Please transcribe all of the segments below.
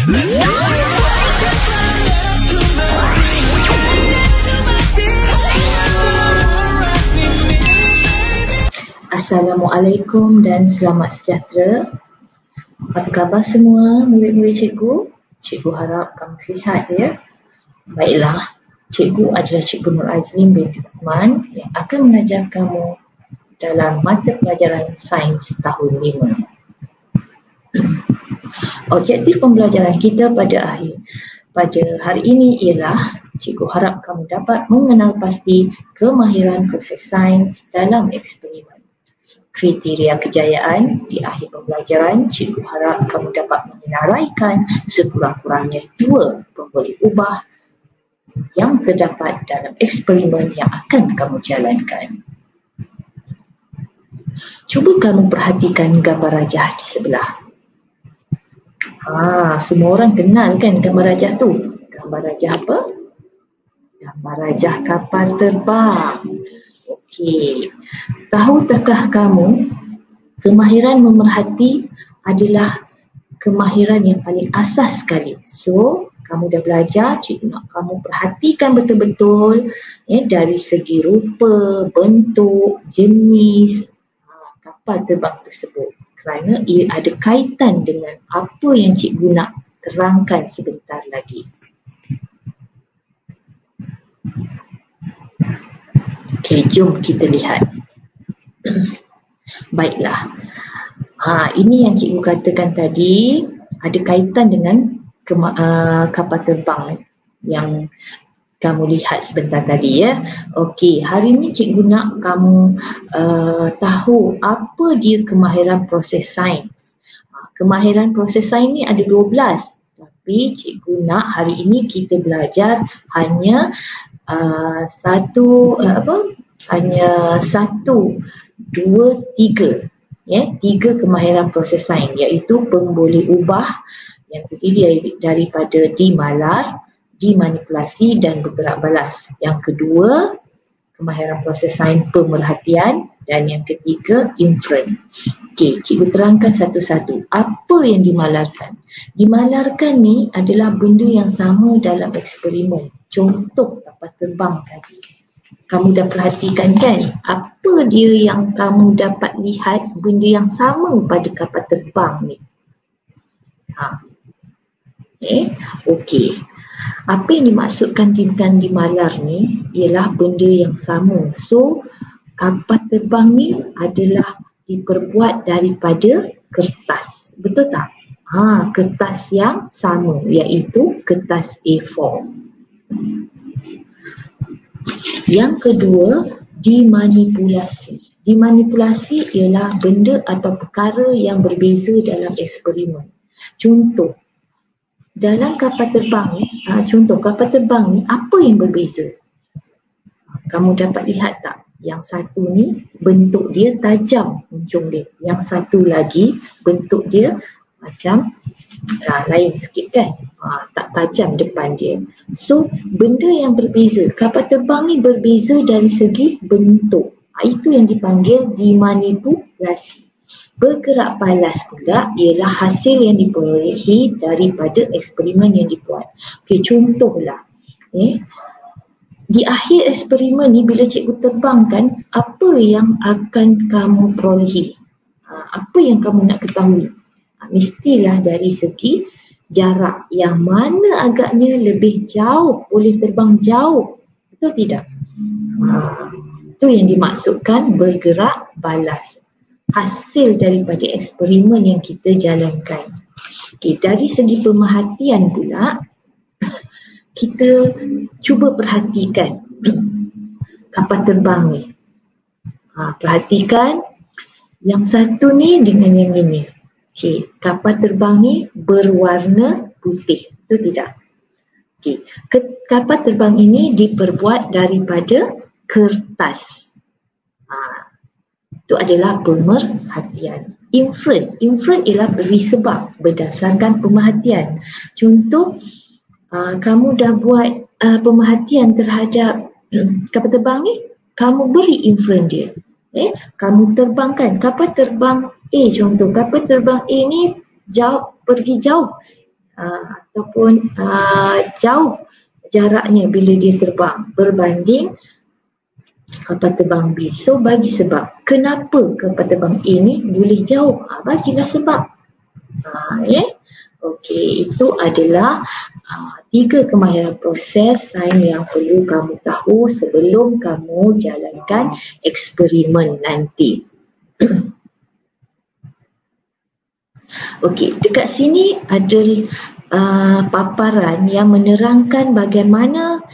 Assalamualaikum dan selamat sejahtera. Apa khabar semua murid-murid cikgu? Cikgu harap kamu sihat ya. Baiklah, cikgu adalah Cikgu Nur Azmin binti Uthman yang akan mengajar kamu dalam mata pelajaran sains tahun 5. Objektif pembelajaran kita pada hari ini ialah cikgu harap kamu dapat mengenal pasti kemahiran proses sains dalam eksperimen. Kriteria kejayaan di akhir pembelajaran, cikgu harap kamu dapat menyenaraikan sekurang-kurangnya 2 pemboleh ubah yang terdapat dalam eksperimen yang akan kamu jalankan. Cuba kamu perhatikan gambar rajah di sebelah. Semua orang kenal kan gambar rajah tu? Gambar rajah apa? Gambar rajah kapal terbang. Okey. Tahukah kamu kemahiran memerhati adalah kemahiran yang paling asas sekali. So, kamu dah belajar, cikgu nak kamu perhatikan betul-betul dari segi rupa, bentuk, jenis kapal terbang tersebut. Kerana ia ada kaitan dengan apa yang cikgu nak terangkan sebentar lagi. Okey, jom kita lihat. Baiklah. Ini yang cikgu katakan tadi ada kaitan dengan kapal terbang yang kamu lihat sebentar tadi ya. Okey, hari ini cikgu nak kamu tahu apa dia kemahiran proses sains. Kemahiran proses sains ni ada 12. Tapi cikgu nak hari ini kita belajar hanya dua, tiga. Tiga kemahiran proses sains, iaitu pemboleh ubah yang terdiri daripada dimalar, dimanipulasi dan bergerak balas. Yang kedua, kemahiran proses sains pemerhatian, dan yang ketiga, inferen. Okey, cikgu terangkan satu-satu. Apa yang dimalarkan? Dimalarkan ni adalah benda yang sama dalam eksperimen. Contoh kapal terbang tadi. Kamu dah perhatikan kan? Apa dia yang kamu dapat lihat benda yang sama pada kapal terbang ni? Okey. Apa yang dimaksudkan dengan dimalar ni ialah benda yang sama. So, kapal terbang ni adalah diperbuat daripada kertas. Betul tak? Kertas yang sama, iaitu kertas A4. Yang kedua, dimanipulasi. Dimanipulasi ialah benda atau perkara yang berbeza dalam eksperimen. Contoh, dalam kapal terbang ni, kapal terbang ni apa yang berbeza? Kamu dapat lihat tak? Yang satu ni bentuk dia tajam hujung dia. Yang satu lagi bentuk dia macam lain sikit kan? Tak tajam depan dia. So, benda yang berbeza. Kapal terbang ni berbeza dari segi bentuk. Itu yang dipanggil dimanipulasi. Bergerak balas pula ialah hasil yang diperolehi daripada eksperimen yang dibuat. Okey, contohlah. Di akhir eksperimen ni bila cikgu terbangkan, apa yang akan kamu perolehi? Apa yang kamu nak ketahui? Mestilah dari segi jarak, yang mana agaknya lebih jauh, boleh terbang jauh. Betul tidak? Itu yang dimaksudkan bergerak balas. Hasil daripada eksperimen yang kita jalankan. Okey, dari segi pemerhatian pula, kita cuba perhatikan kapal terbang ni. Perhatikan yang satu ni dengan yang ini. Okey, kapal terbang ni berwarna putih. Betul tidak? Okey, kapal terbang ini diperbuat daripada kertas. Itu adalah pemerhatian. Inferen ialah beri sebab berdasarkan pemerhatian. Contoh, kamu dah buat pemerhatian terhadap kapal terbang ni, kamu beri inferen dia. Kamu terbangkan kapal terbang A, contoh kapal terbang A ni pergi jauh. ataupun jauh jaraknya bila dia terbang berbanding kapal terbang B. So bagi sebab kenapa kapal terbang A ni boleh jauh, bagilah sebab. Okey, itu adalah 3 kemahiran proses sains yang perlu kamu tahu sebelum kamu jalankan eksperimen nanti. Okey, dekat sini ada paparan yang menerangkan bagaimana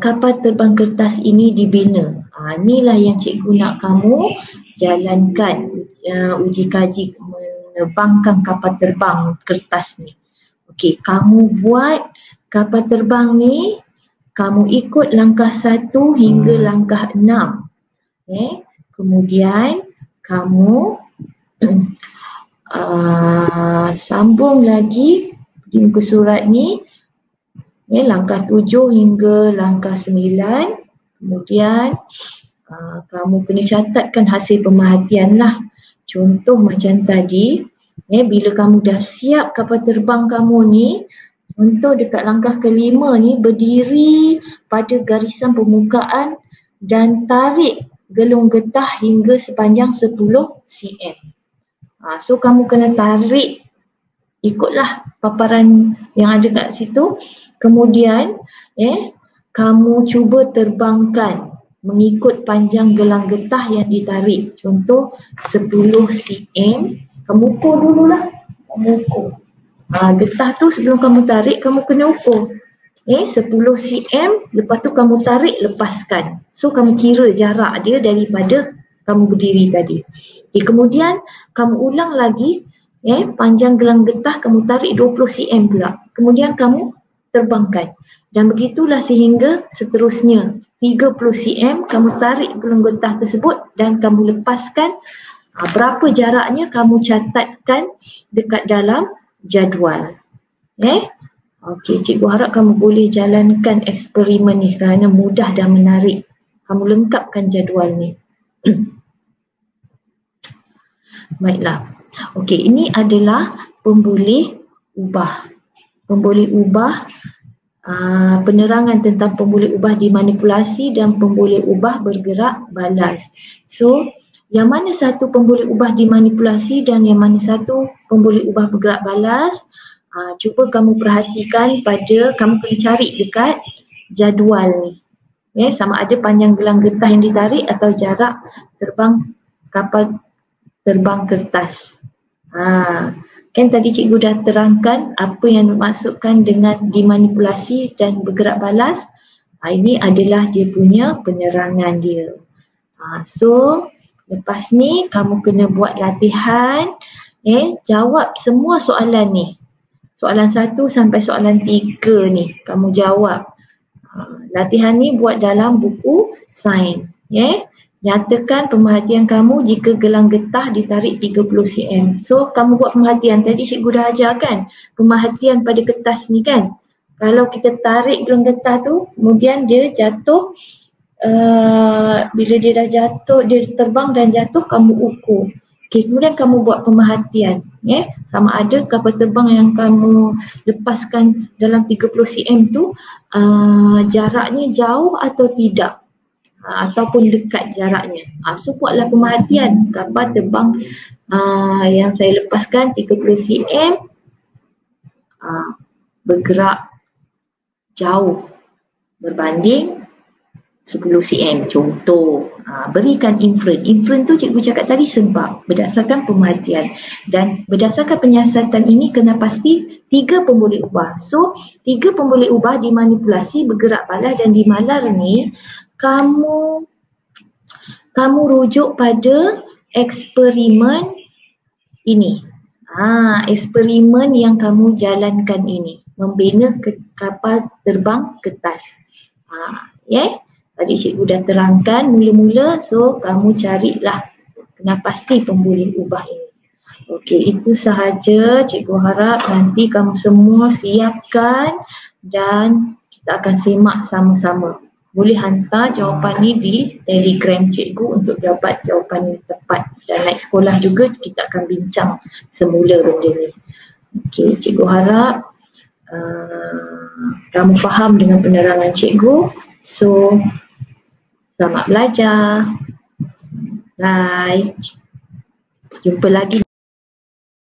kapal terbang kertas ini dibina. Inilah yang cikgu nak kamu jalankan uji kaji menerbangkan kapal terbang kertas ni. Okey, kamu buat kapal terbang ni, kamu ikut langkah 1 hingga langkah 6. Kemudian kamu sambung lagi di muka surat ni, langkah 7 hingga langkah 9. Kemudian kamu kena catatkan hasil pemerhatian lah. Contoh macam tadi, bila kamu dah siap kapal terbang kamu ni, contoh dekat langkah ke-5 ni, berdiri pada garisan permukaan dan tarik gelung getah hingga sepanjang 10 cm. So kamu kena tarik, ikutlah paparan yang ada kat situ. Kemudian kamu cuba terbangkan mengikut panjang gelang getah yang ditarik. Contoh 10 cm, kamu ukur dululah. Kamu ukur. Getah tu sebelum kamu tarik, kamu kena ukur. 10 cm, lepas tu kamu tarik, lepaskan. So kamu kira jarak dia daripada kamu berdiri tadi. Kemudian kamu ulang lagi, panjang gelang getah kamu tarik 20 cm pula. Kemudian kamu terbangkan. Dan begitulah sehingga seterusnya. 30 cm kamu tarik gelang getah tersebut dan kamu lepaskan. Berapa jaraknya kamu catatkan dekat dalam jadual. Okey, cikgu harap kamu boleh jalankan eksperimen ni kerana mudah dan menarik. Kamu lengkapkan jadual ni. Baiklah. Okey, ini adalah pemboleh ubah. Pemboleh ubah, penerangan tentang pemboleh ubah dimanipulasi dan pemboleh ubah bergerak balas. So, yang mana satu pemboleh ubah dimanipulasi dan yang mana satu pemboleh ubah bergerak balas, cuba kamu perhatikan pada, kamu kena cari dekat jadual ni. Sama ada panjang gelang getah yang ditarik atau jarak terbang kapal terbang kertas. Kan tadi cikgu dah terangkan apa yang dimaksudkan dengan dimanipulasi dan bergerak balas. Ini adalah dia punya penerangan dia. So lepas ni kamu kena buat latihan, jawab semua soalan ni. Soalan 1 sampai soalan 3 ni kamu jawab. Latihan ni buat dalam buku sains. Nyatakan pemerhatian kamu jika gelang getah ditarik 30 cm. So kamu buat pemerhatian, tadi cikgu dah ajar kan, pemerhatian pada kertas ni kan. Kalau kita tarik gelang getah tu, kemudian dia jatuh, bila dia dah jatuh, dia terbang dan jatuh, kamu ukur. Okay, kemudian kamu buat pemerhatian, sama ada kapal terbang yang kamu lepaskan dalam 30 cm tu jaraknya jauh atau tidak, ataupun dekat jaraknya. So buatlah pemerhatian, kapal terbang yang saya lepaskan 30 cm bergerak jauh berbanding 10 cm. Contoh, berikan inferen. Inferen tu cikgu cakap tadi sebab berdasarkan pemerhatian. Dan berdasarkan penyiasatan ini kena pasti 3 pemboleh ubah. So 3 pemboleh ubah dimanipulasi, bergerak balas dan dimalar ni kamu rujuk pada eksperimen ini. Eksperimen yang kamu jalankan ini, membina kapal terbang kertas. Tadi cikgu dah terangkan mula-mula, so kamu carilah, kena pasti pemboleh ubah ini. Okey, itu sahaja. Cikgu harap nanti kamu semua siapkan dan kita akan semak sama-sama. Boleh hantar jawapan ni di Telegram cikgu untuk dapat jawapan yang tepat. Dan naik sekolah juga kita akan bincang semula benda ni. Okey, cikgu harap kamu faham dengan penerangan cikgu. So, selamat belajar. Bye. Jumpa lagi.